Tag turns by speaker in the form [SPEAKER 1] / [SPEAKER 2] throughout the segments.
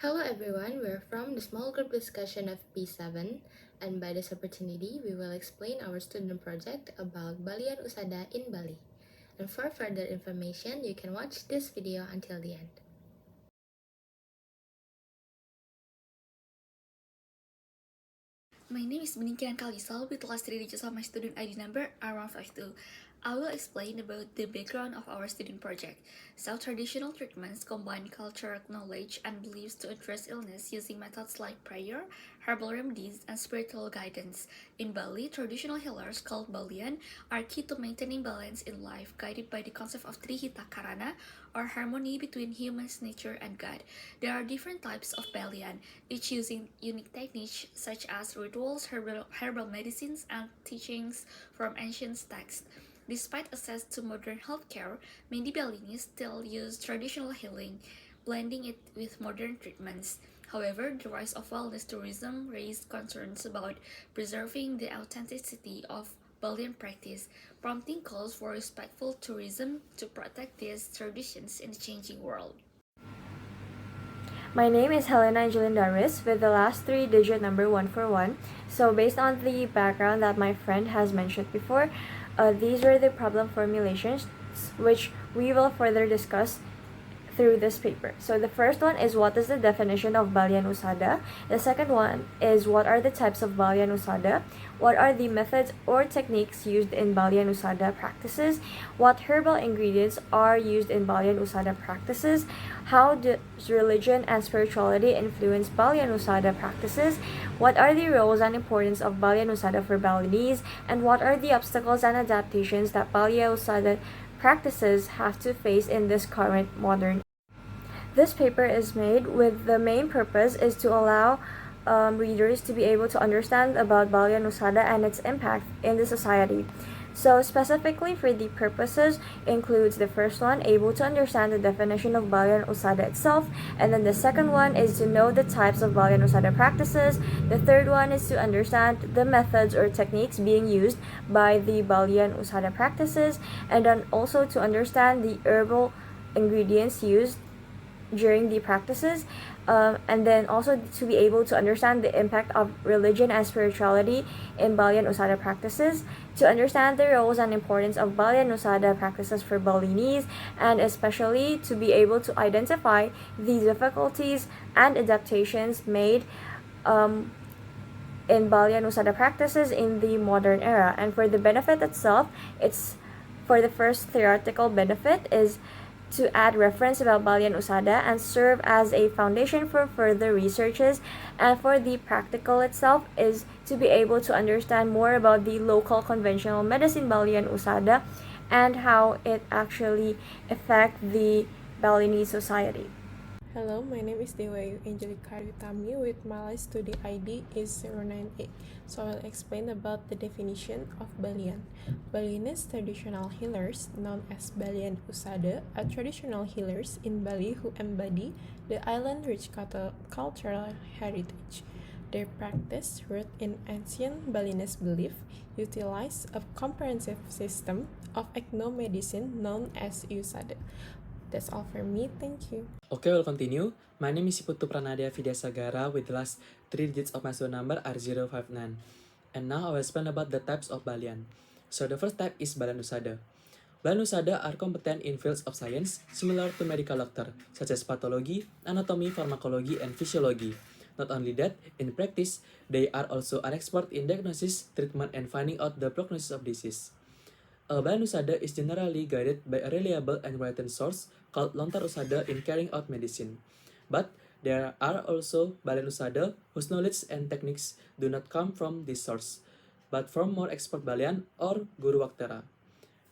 [SPEAKER 1] Hello everyone, we're from the small group discussion of P7, and by this opportunity, we will explain our student project about Balian Usada in Bali. And for further information, you can watch this video until the end.
[SPEAKER 2] My name is Beninkiran Kalisal with the last 3 digits of my student ID number R152. I will explain about the background of our student project. So traditional treatments combine cultural knowledge and beliefs to address illness using methods like prayer, herbal remedies, and spiritual guidance. In Bali, traditional healers called Balian are key to maintaining balance in life, guided by the concept of Trihita Karana, or harmony between human's nature and God. There are different types of Balian, each using unique techniques such as rituals, herbal medicines, and teachings from ancient texts. Despite access to modern healthcare, many Balinese still use traditional healing, blending it with modern treatments. However, the rise of wellness tourism raised concerns about preserving the authenticity of Balian practice, prompting calls for respectful tourism to protect these traditions in the changing world.
[SPEAKER 3] My name is Helena Angeline Darwis with the last 3-digit number 141. So based on the background that my friend has mentioned before, these are the problem formulations which we will further discuss through this paper. So the first one is what is the definition of Balian Usada. The second one is what are the types of Balian Usada. What are the methods or techniques used in Balian Usada practices? What herbal ingredients are used in Balian Usada practices? How does religion and spirituality influence Balian Usada practices? What are the roles and importance of Balian Usada for Balinese? And what are the obstacles and adaptations that Balian Usada practices have to face in this current modern. This paper is made with the main purpose is to allow readers to be able to understand about Balian Usada and its impact in the society. So specifically for the purposes includes the first one, able to understand the definition of Balian Usada itself, and then the second one is to know the types of Balian Usada practices. The third one is to understand the methods or techniques being used by the Balian Usada practices, and then also to understand the herbal ingredients used during the practices, and then also to be able to understand the impact of religion and spirituality in Balian Usada practices, to understand the roles and importance of Balian Usada practices for Balinese, and especially to be able to identify the difficulties and adaptations made in Balian Usada practices in the modern era. And for the benefit itself, it's for the first theoretical benefit is to add reference about Balian Usada and serve as a foundation for further researches, and for the practical itself is to be able to understand more about the local conventional medicine Balian Usada and how it actually affect the Balinese society.
[SPEAKER 4] Hello, my name is Dewi Angelica Utami with my last study ID is 098. So I'll explain about the definition of Balian. Balinese traditional healers, known as Balian Usada, are traditional healers in Bali who embody the island-rich cultural heritage. Their practice, rooted in ancient Balinese belief, utilize a comprehensive system of ethnomedicine known as Usada. That's all for me, thank you.
[SPEAKER 5] Okay, we'll continue. My name is Putu Pranadea Vidya Sagara with the last 3 digits of my student number R059. And now I will explain about the types of Balian. So the first type is Balian Usada. Balian Usada are competent in fields of science similar to medical doctor, such as pathology, anatomy, pharmacology, and physiology. Not only that, in practice, they are also an expert in diagnosis, treatment, and finding out the prognosis of disease. A Balian Usada is generally guided by a reliable and reliable source called Lontar Usada in carrying out medicine. But there are also Balian Usada whose knowledge and techniques do not come from this source, but from more expert Balian or Guru Waktara.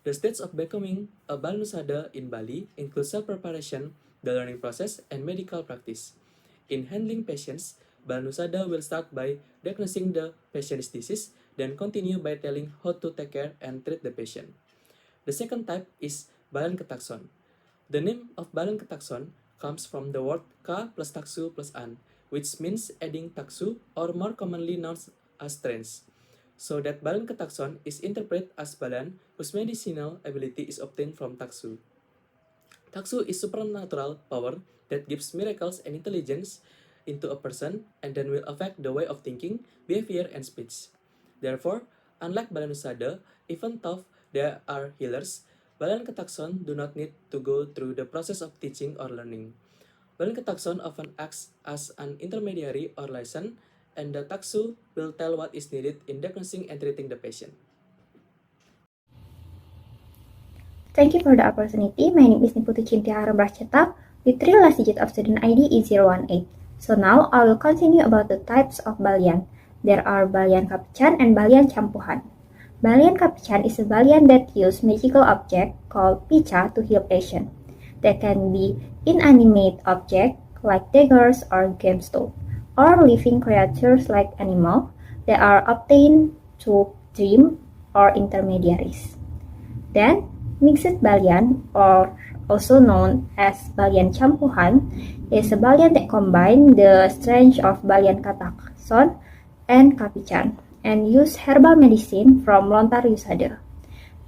[SPEAKER 5] The stage of becoming a Balian Usada in Bali includes self-preparation, the learning process, and medical practice. In handling patients, Balian Usada will start by diagnosing the patient's disease, then continue by telling how to take care and treat the patient. The second type is Balian Ketakson. The name of Balian Ketakson comes from the word Ka plus taksu plus an, which means adding taksu, or more commonly known as trance. So that Balian Ketakson is interpreted as Balian whose medicinal ability is obtained from taksu. Taksu is supernatural power that gives miracles and intelligence into a person and then will affect the way of thinking, behavior, and speech. Therefore, unlike Balian Usada, even though there are healers, Balian Ketakson do not need to go through the process of teaching or learning. Balian Ketakson often acts as an intermediary or liaison, and the Taksu will tell what is needed in diagnosing and treating the patient.
[SPEAKER 6] Thank you for the opportunity. My name is Putu Chintya Harum Rahcetag with 3 last digit of student ID is 018. So now I will continue about the types of Balian. There are Balian Kapican and Balian Campuhan. Balian Kapican is a Balian that use magical object called picha to heal patient. They can be inanimate object like daggers or gemstone, or living creatures like animal that are obtained through dream or intermediaries. Then, mixed Balian, or also known as Balian Campuhan, is a Balian that combines the strength of Balian Katakson and Kapican, and use herbal medicine from lontar Usada.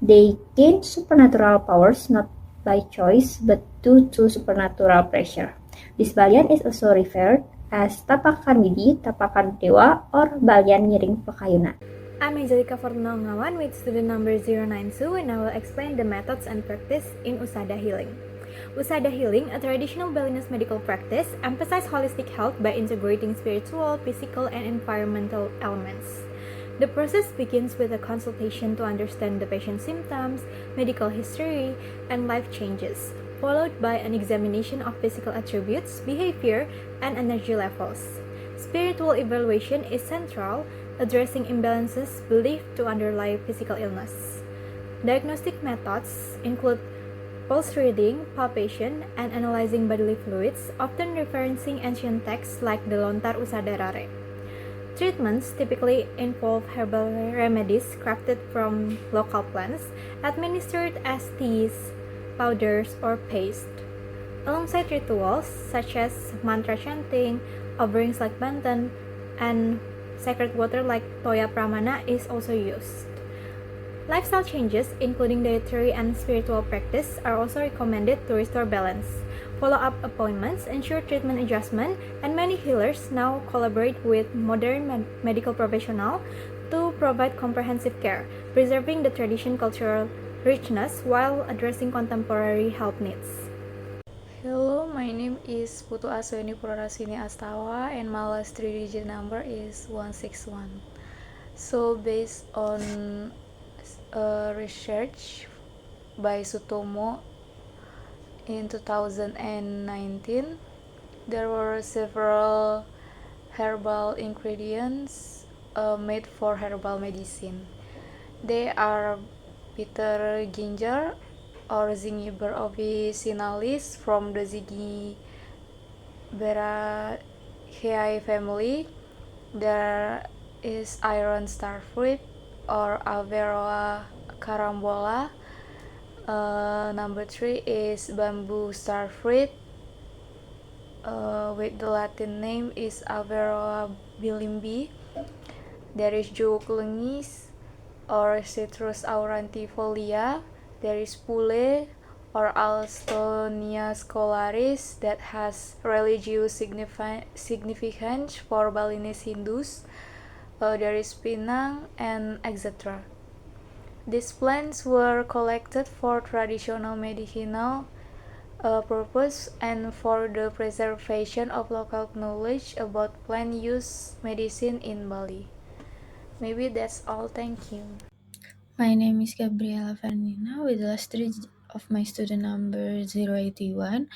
[SPEAKER 6] They gain supernatural powers not by choice but due to supernatural pressure. This Balian is also referred as Tapakan Widi, Tapakan Dewa, or Balian Nyiring Pekayunan.
[SPEAKER 3] I'm Angelica Fortunangawan with student number 092 and I will explain the methods and practice in Usada healing. Usada healing, a traditional Balinese medical practice, emphasizes holistic health by integrating spiritual, physical, and environmental elements. The process begins with a consultation to understand the patient's symptoms, medical history, and life changes, followed by an examination of physical attributes, behavior, and energy levels. Spiritual evaluation is central, addressing imbalances believed to underlie physical illness. Diagnostic methods include pulse reading, palpation, and analyzing bodily fluids, often referencing ancient texts like the Lontar Usada Rare. Treatments typically involve herbal remedies crafted from local plants, administered as teas, powders, or paste. Alongside rituals such as mantra chanting, offerings like bantan, and sacred water like toya pramana is also used. Lifestyle changes, including dietary and spiritual practice, are also recommended to restore balance. Follow-up appointments ensure treatment adjustment, and many healers now collaborate with modern medical professionals to provide comprehensive care, preserving the tradition cultural richness while addressing contemporary health needs.
[SPEAKER 7] Hello, my name is Putu Asweni Pururaswini Astawa and my last 3-digit number is 161. So based on research by Sutomo in 2019, there were several herbal ingredients made for herbal medicine. They are bitter ginger or Zingiber officinalis from the Zingiberaceae family. There is iron starfruit or Averoa carambola. Number 3 is bamboo starfruit, with the Latin name is Averoa bilimbi. There is Jugulengis or Citrus aurantifolia. There is Pule or Alstonia scholaris that has religious significance for Balinese Hindus. There is Pinang and etc. These plants were collected for traditional medicinal purpose and for the preservation of local knowledge about plant use medicine in Bali. Maybe that's all. Thank you.
[SPEAKER 8] My name is Gabriella Ferenina with the last 3 of my student number 081.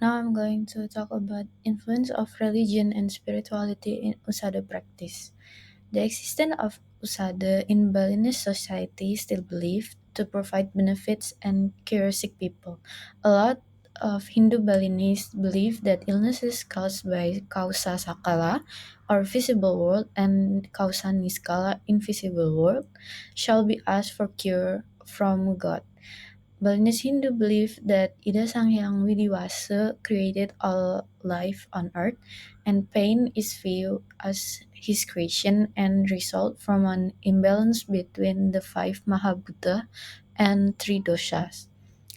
[SPEAKER 8] Now I'm going to talk about influence of religion and spirituality in Usada practice. The existence of Usada in Balinese society is still believed to provide benefits and cure sick people. A lot of Hindu Balinese believe that illnesses caused by causa sakala or visible world and causa niskala invisible world shall be asked for cure from God. Balinese Hindu believe that Ida Sang Hyang Widiwasa created all life on earth, and pain is viewed as his creation and result from an imbalance between the 5 Mahabhuta and 3 doshas.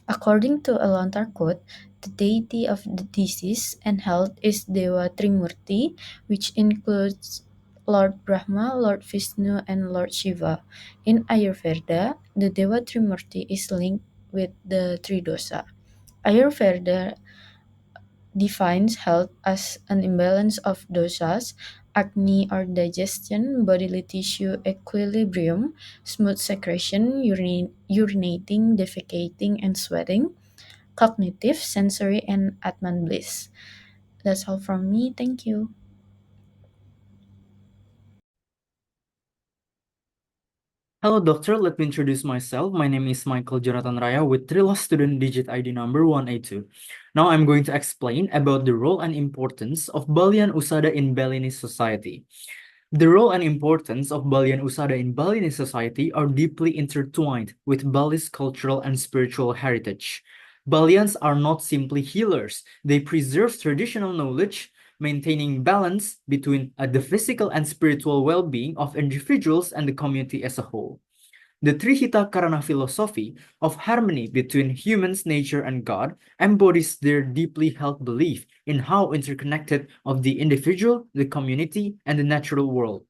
[SPEAKER 8] According to a Lontar quote, The deity of the disease and health is Dewa Trimurti, which includes Lord Brahma, Lord Vishnu, and Lord Shiva. In Ayurveda, the Dewa Trimurti is linked with the Tridosa. Ayurveda defines health as an imbalance of dosas, acne or digestion, bodily tissue equilibrium, smooth secretion, urinating, defecating, and sweating, cognitive, sensory, and Atman bliss. That's all from me. Thank you.
[SPEAKER 9] Hello, doctor. Let me introduce myself. My name is Michael Jonathan Raya with Trilos student digit ID number 182. Now I'm going to explain about the role and importance of Balian Usada in Balinese society. The role and importance of Balian Usada in Balinese society are deeply intertwined with Bali's cultural and spiritual heritage. Balians are not simply healers, they preserve traditional knowledge, maintaining balance between the physical and spiritual well-being of individuals and the community as a whole. The Trihita Karana philosophy of harmony between humans, nature, and God embodies their deeply held belief in how interconnected of the individual, the community, and the natural world.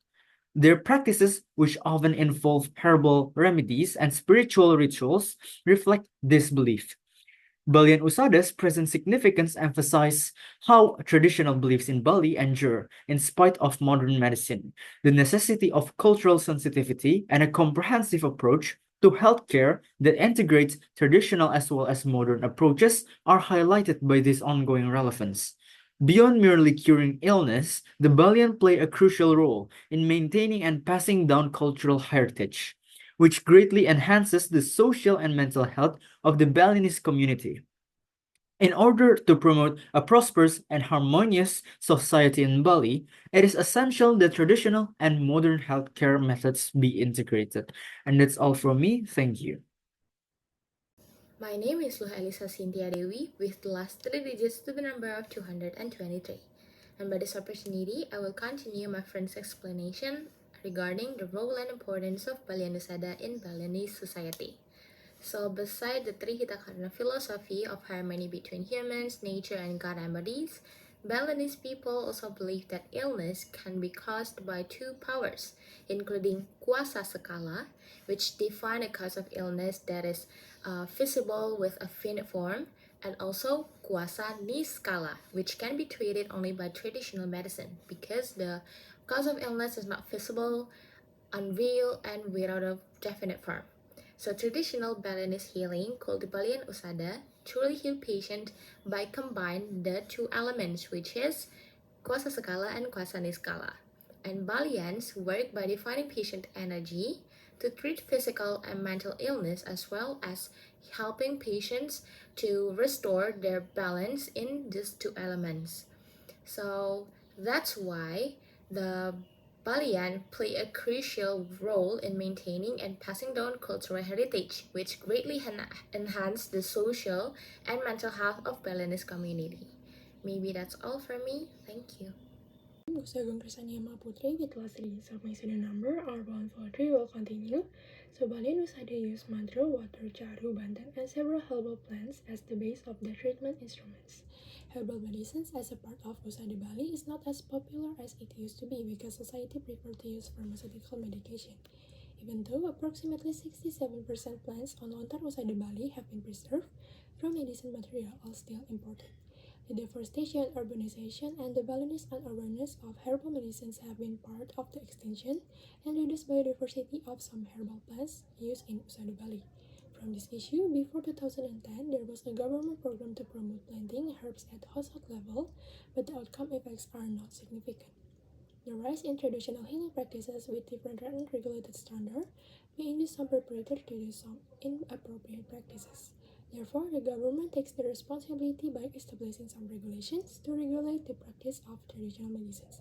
[SPEAKER 9] Their practices, which often involve herbal remedies and spiritual rituals, reflect this belief. Balian Usada's present significance emphasize how traditional beliefs in Bali endure in spite of modern medicine, the necessity of cultural sensitivity, and a comprehensive approach to healthcare that integrates traditional as well as modern approaches are highlighted by this ongoing relevance. Beyond merely curing illness, the Balian play a crucial role in maintaining and passing down cultural heritage, which greatly enhances the social and mental health of the Balinese community. In order to promote a prosperous and harmonious society in Bali, it is essential that traditional and modern healthcare methods be integrated. And that's all from me. Thank you.
[SPEAKER 1] My name is Elisa Sinthya Dewi with the last three digits to the number of 223. And by this opportunity, I will continue my friend's explanation regarding the role and importance of Balian Usada in Balinese society. So, beside the Trihita philosophy of harmony between humans, nature, and God embodies, Balinese people also believe that illness can be caused by two powers, including kuasa skala, which define a cause of illness that is visible with a finite form, and also kuasa niskala, which can be treated only by traditional medicine because the cause of illness is not visible, unreal, and without a definite form. So traditional Balinese healing, called the Balian Usada, truly heal patient by combining the two elements, which is kuasa skala and kuasa niskala. And Balians work by defining patient energy to treat physical and mental illness, as well as helping patients to restore their balance in these two elements. So that's why the Balian play a crucial role in maintaining and passing down cultural heritage, which greatly enhance the social and mental health of Balinese community. Maybe that's all from me. Thank you.
[SPEAKER 4] Gusti Agung Krisania Mahaputri with last digits of my student number R143 will continue. So Balian Usada use mantra, water, charu, bantan, and several herbal plants as the base of their treatment instruments. Herbal medicines as a part of Usada Bali is not as popular as it used to be because society preferred to use pharmaceutical medication. Even though approximately 67% plants on Lontar Usada Bali have been preserved from medicine material are still imported. The deforestation, urbanization, and the Balinese unawareness of herbal medicines have been part of the extinction and reduced biodiversity of some herbal plants used in Usada Bali. From this issue, before 2010, there was a government program to promote planting herbs at household level, but the outcome effects are not significant. The rise in traditional healing practices with different and regulated standards may induce some perpetrators to do some inappropriate practices. Therefore, the government takes the responsibility by establishing some regulations to regulate the practice of traditional medicines.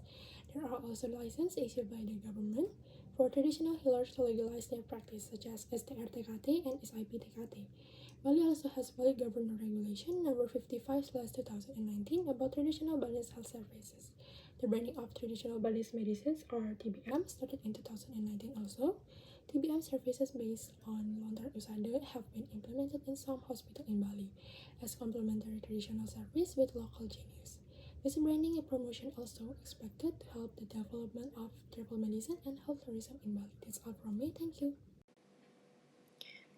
[SPEAKER 4] There are also licenses issued by the government for traditional healers to legalize their practice, such as STR-TKT and SIP-TKT. Bali also has Bali Governor Regulation number 55/2019 about traditional Balinese health services. The branding of traditional Balinese medicines, or TBM, started in 2019 also. TBM services based on long-term Usada have been implemented in some hospitals in Bali as complementary traditional service with local genius. This branding and promotion also expected to help the development of travel medicine and health tourism in Bali. That's all from me. Thank you.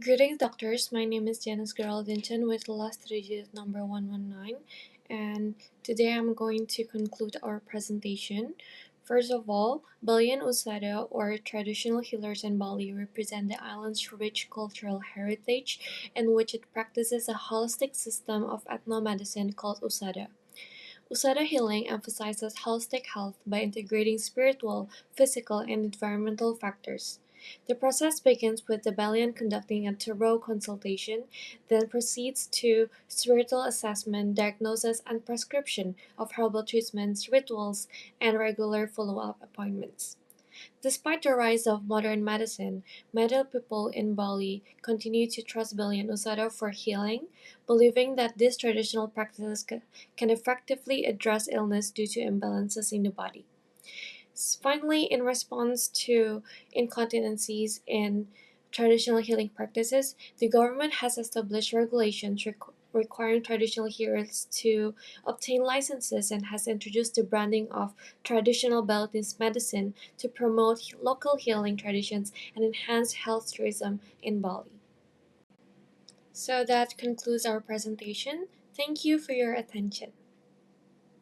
[SPEAKER 10] Greetings, doctors. My name is Janice Geraldine with the last digit number 119, and today I'm going to conclude our presentation. First of all, Balian Usada, or traditional healers in Bali, represent the island's rich cultural heritage in which it practices a holistic system of ethnomedicine called Usada. Usada healing emphasizes holistic health by integrating spiritual, physical, and environmental factors. The process begins with the Balian conducting a thorough consultation, then proceeds to spiritual assessment, diagnosis, and prescription of herbal treatments, rituals, and regular follow-up appointments. Despite the rise of modern medicine, many people in Bali continue to trust Balian Usada for healing, believing that these traditional practices can effectively address illness due to imbalances in the body. Finally, in response to incontinencies in traditional healing practices, the government has established regulations requiring traditional healers to obtain licenses and has introduced the branding of traditional Balinese medicine to promote local healing traditions and enhance health tourism in Bali. So that concludes our presentation. Thank you for your attention.